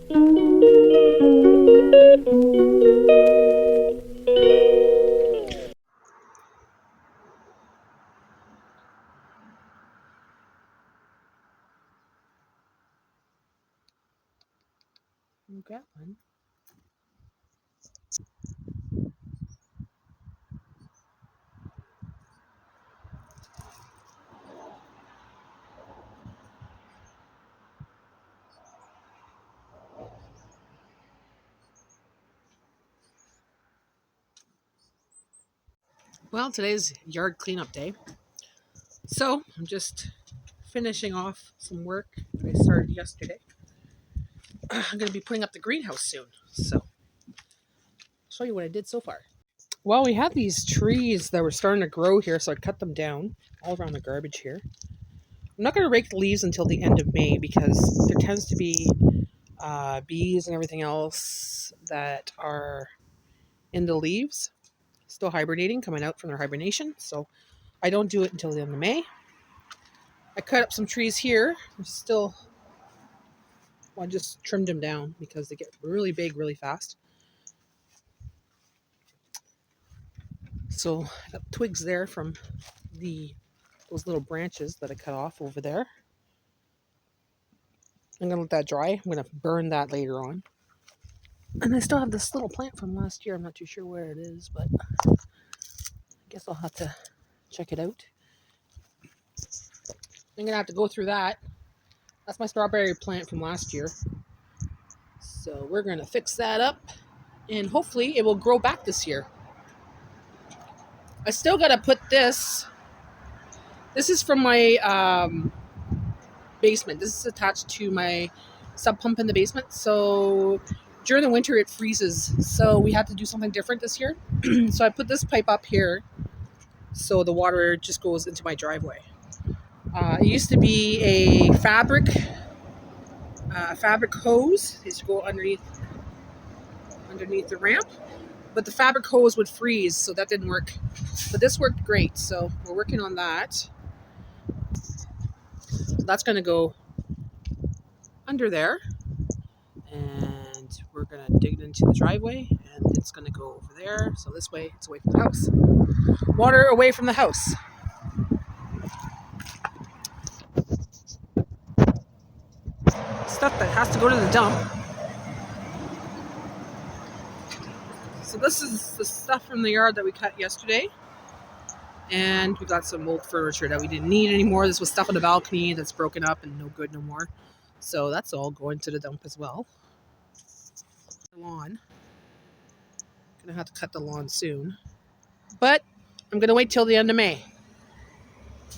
Got one. Well, today's yard cleanup day. So I'm just finishing off some work that I started yesterday. I'm going to be putting up the greenhouse soon. So I'll show you what I did so far. Well, we had these trees that were starting to grow here, so I cut them down all around the garbage here. I'm not going to rake the leaves until the end of May because there tends to be bees and everything else that are in the leaves, still hibernating, coming out from their hibernation. So I don't do it until the end of May. I cut up some trees here. I just trimmed them down because they get really big really fast. So I got twigs there from those little branches that I cut off over there. I'm going to let that dry. I'm going to burn that later on. And I still have this little plant from last year. I'm not too sure where it is, but I guess I'll have to check it out. I'm going to have to go through that. That's my strawberry plant from last year. So we're going to fix that up, and hopefully it will grow back this year. I still got to put this. This is from my basement. This is attached to my sub pump in the basement. So during the winter it freezes. So we had to do something different this year. So I put this pipe up here so the water just goes into my driveway. It used to be a fabric hose. It used to go underneath the ramp, but the fabric hose would freeze, so that didn't work. But this worked great, so we're working on that. That's going to go under there, and we're going to dig it into the driveway, and it's going to go over there. So this way, it's away from the house. Water away from the house. Stuff that has to go to the dump. So this is the stuff from the yard that we cut yesterday. And we got some old furniture that we didn't need anymore. This was stuff on the balcony that's broken up and no good no more. So that's all going to the dump as well. Lawn. Gonna have to cut the lawn soon. But I'm gonna wait till the end of May.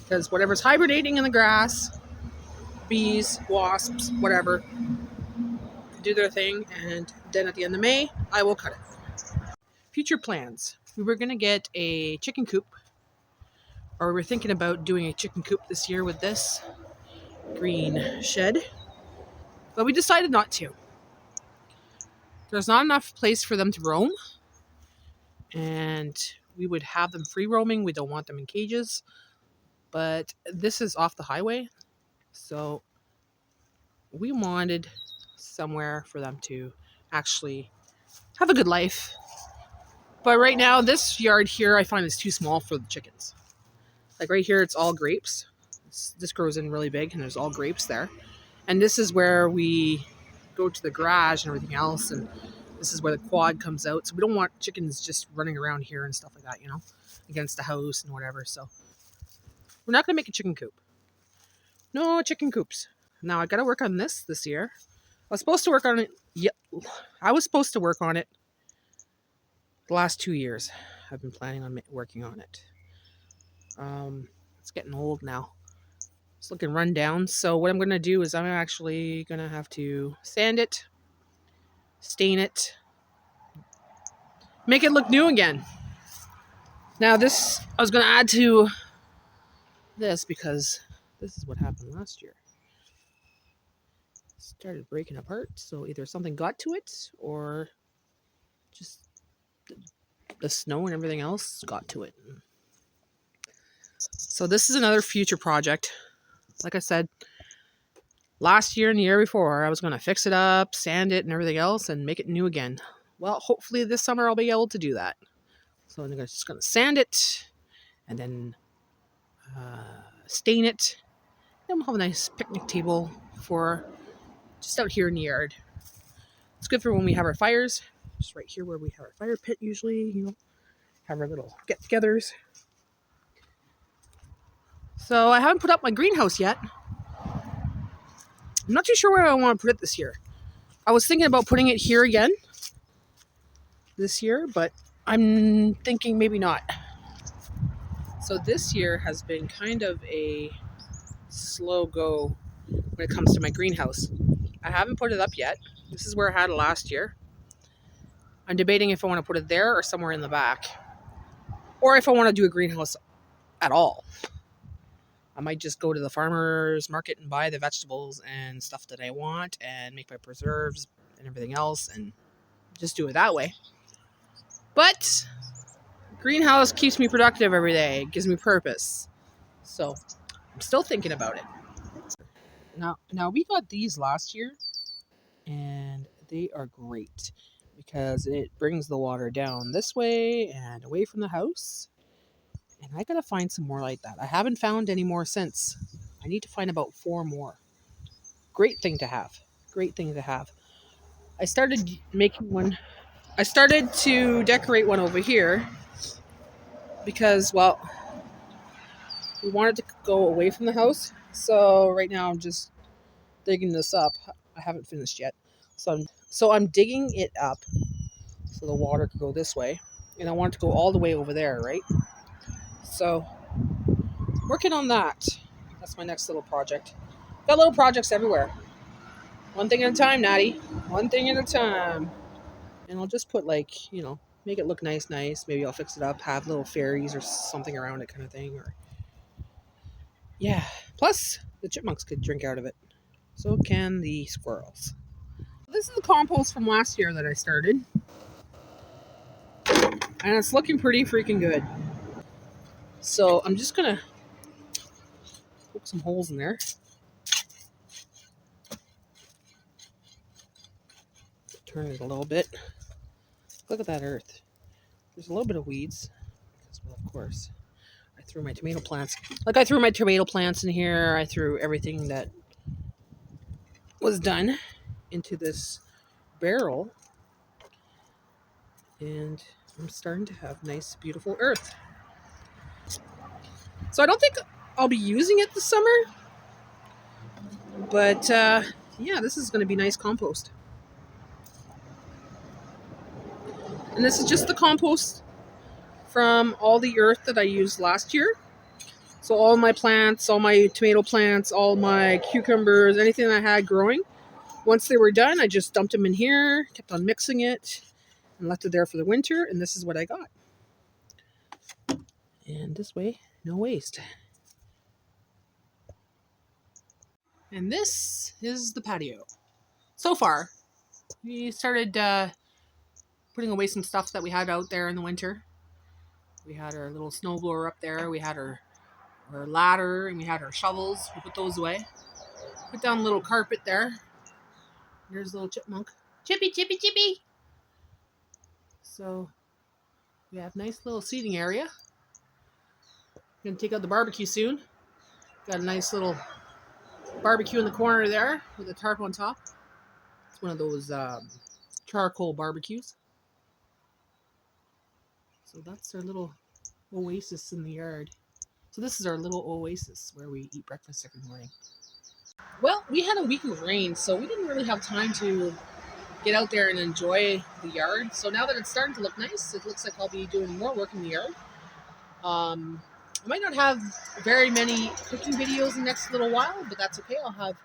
Because whatever's hibernating in the grass, bees, wasps, whatever, do their thing, and then at the end of May, I will cut it. Future plans. We were gonna get a chicken coop, or we're thinking about doing a chicken coop this year with this green shed, but we decided not to. There's not enough place for them to roam, and we would have them free roaming. We don't want them in cages, but this is off the highway, so we wanted somewhere for them to actually have a good life. But right now, this yard here, I find is too small for the chickens. Like right here, it's all grapes. This grows in really big, and there's all grapes there. And this is where we go to the garage and everything else, and this is where the quad comes out. So we don't want chickens just running around here and stuff like that, against the house and whatever. So we're not going to make a chicken coop. No chicken coops. Now I got to work on this year. I was supposed to work on it. Yeah, I was supposed to work on it the last 2 years. I've been planning on working on it. It's getting old now. It's looking run down. So what I'm going to do is I'm actually going to have to sand it, stain it, make it look new again. Now this, I was going to add to this because this is what happened last year. It started breaking apart. So either something got to it or just the snow and everything else got to it. So this is another future project. Like I said, last year and the year before, I was going to fix it up, sand it and everything else, and make it new again. Well, hopefully this summer I'll be able to do that. So I'm just going to sand it and then stain it. Then we'll have a nice picnic table for just out here in the yard. It's good for when we have our fires. Just right here where we have our fire pit usually, have our little get-togethers. So I haven't put up my greenhouse yet. I'm not too sure where I want to put it this year. I was thinking about putting it here again this year, but I'm thinking maybe not. So this year has been kind of a slow go when it comes to my greenhouse. I haven't put it up yet. This is where I had it last year. I'm debating if I want to put it there or somewhere in the back, or if I want to do a greenhouse at all. I might just go to the farmer's market and buy the vegetables and stuff that I want and make my preserves and everything else and just do it that way. But greenhouse keeps me productive every day. It gives me purpose. So I'm still thinking about it. Now we got these last year and they are great because it brings the water down this way and away from the house. And I gotta find some more like that. I haven't found any more since. I need to find about 4 more. Great thing to have. Great thing to have. I started making one. I started to decorate one over here because, well, we wanted to go away from the house. So right now I'm just digging this up. I haven't finished yet. So I'm digging it up so the water could go this way. And I want it to go all the way over there, right? So working on that. That's my next little project. Got little projects everywhere. One thing at a time, Natty. One thing at a time. And I'll just put make it look nice. Maybe I'll fix it up, have little fairies or something around it kind of thing. Or yeah. Plus, the chipmunks could drink out of it. So can the squirrels. This is the compost from last year that I started. And it's looking pretty freaking good. So I'm just going to poke some holes in there. Turn it a little bit. Look at that earth. There's a little bit of weeds. Because, well, of course, I threw my tomato plants. I threw my tomato plants in here. I threw everything that was done into this barrel. And I'm starting to have nice, beautiful earth. So I don't think I'll be using it this summer. But, yeah, this is going to be nice compost. And this is just the compost from all the earth that I used last year. So all my plants, all my tomato plants, all my cucumbers, anything I had growing, once they were done, I just dumped them in here, kept on mixing it, and left it there for the winter, and this is what I got. And this way, no waste. And this is the patio. So far, we started putting away some stuff that we had out there in the winter. We had our little snowblower up there, we had our ladder, and we had our shovels. We put those away. Put down a little carpet there. There's a little chipmunk. Chippy, chippy, chippy! So we have a nice little seating area. Gonna take out the barbecue soon. Got a nice little barbecue in the corner there with a tarp on top. It's one of those charcoal barbecues. So that's our little oasis in the yard. So this is our little oasis where we eat breakfast every morning. Well, we had a week of rain, so we didn't really have time to get out there and enjoy the yard. So now that it's starting to look nice, it looks like I'll be doing more work in the yard. I might not have very many cooking videos in the next little while, but that's okay. I'll have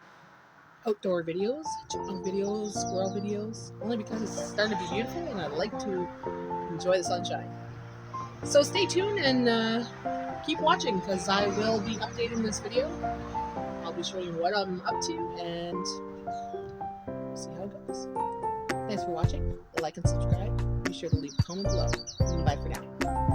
outdoor videos, chipmunk videos, squirrel videos, only because it's starting to be beautiful and I like to enjoy the sunshine. So stay tuned and keep watching because I will be updating this video. I'll be showing you what I'm up to and see how it goes. Thanks for watching. Like and subscribe. Be sure to leave a comment below. Bye for now.